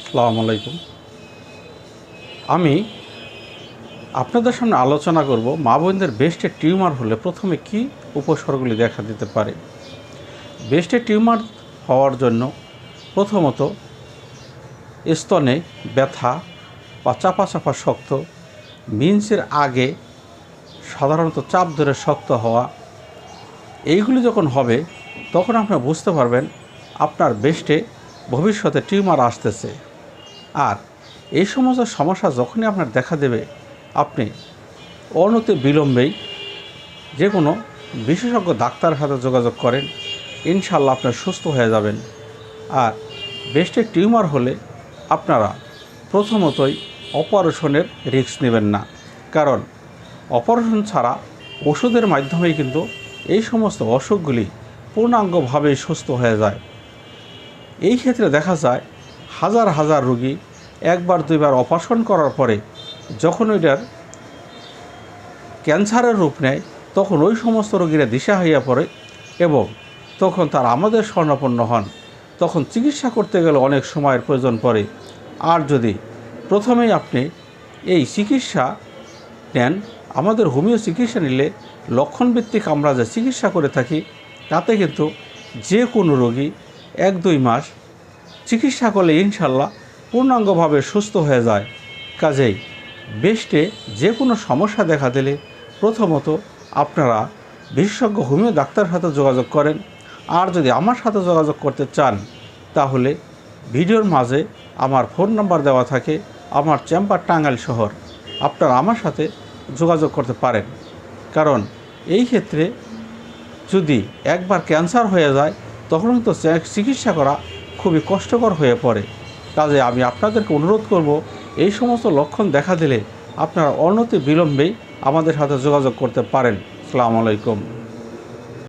আসসালামু আলাইকুম। আমি আপনাদের সামনে আলোচনা করব মা বোনদের ব্রেস্টে টিউমার হলে প্রথমে কি উপসর্গগুলি দেখা দিতে পারে। ব্রেস্টে টিউমার হওয়ার জন্য প্রথমত স্তনে ব্যথা বা চাপা চাপা শক্ত, মিন্সের আগে সাধারণত চাপ ধরে শক্ত হওয়া, এইগুলি যখন হবে তখন আপনারা বুঝতে পারবেন আপনার ব্রেস্টে ভবিষ্যতে টিউমার আসতেছে। আর এই সমস্ত সমস্যা যখনই আপনার দেখা দেবে, আপনি অনতি বিলম্বেই যে কোনো বিশেষজ্ঞ ডাক্তারের সাথে যোগাযোগ করেন, ইনশাল্লাহ আপনার সুস্থ হয়ে যাবেন। আর ব্রেস্টে টিউমার হলে আপনারা প্রথমতই অপারেশনের রিস্ক নেবেন না, কারণ অপারেশন ছাড়া ওষুধের মাধ্যমেই কিন্তু এই সমস্ত অসুখগুলি পূর্ণাঙ্গভাবেই সুস্থ হয়ে যায়। এই ক্ষেত্রে দেখা যায় হাজার হাজার রোগী একবার দুইবার অপারেশন করার পরে যখন ওইটার ক্যান্সারের রূপ নেয়, তখন ওই সমস্ত রোগীরা দিশা হইয়া পড়ে এবং তখন তারা আমাদের শরণাপন্ন হন। তখন চিকিৎসা করতে গেলে অনেক সময়ের প্রয়োজন পড়ে। আর যদি প্রথমেই আপনি এই চিকিৎসা নেন, আমাদের হোমিও চিকিৎসা নিলে লক্ষণভিত্তিক আমরা যে চিকিৎসা করে থাকি, তাতে কিন্তু যে কোনো রোগী 1-2 মাস চিকিৎসা করলে ইনশাল্লাহ পূর্ণাঙ্গভাবে সুস্থ হয়ে যায়। কাজেই ব্রেস্টে যে কোনো সমস্যা দেখা দিলে প্রথমত আপনারা বিশেষজ্ঞ হোমিও ডাক্তারের সাথে যোগাযোগ করেন। আর যদি আমার সাথে যোগাযোগ করতে চান, তাহলে ভিডিওর মাঝে আমার ফোন নাম্বার দেওয়া থাকে, আমার চেম্বার টাঙ্গাইল শহর। আপনারা আমার সাথে যোগাযোগ করতে পারেন, কারণ এই ক্ষেত্রে যদি একবার ক্যান্সার হয়ে যায় তখন তো চিকিৎসা করা খুবই কষ্টকর হয়ে পড়ে। কাজে আমি আপনাদেরকে অনুরোধ করব, এই সমস্ত লক্ষণ দেখা দিলে আপনারা অনতি বিলম্বেই আমাদের সাথে যোগাযোগ করতে পারেন। আসসালামু আলাইকুম।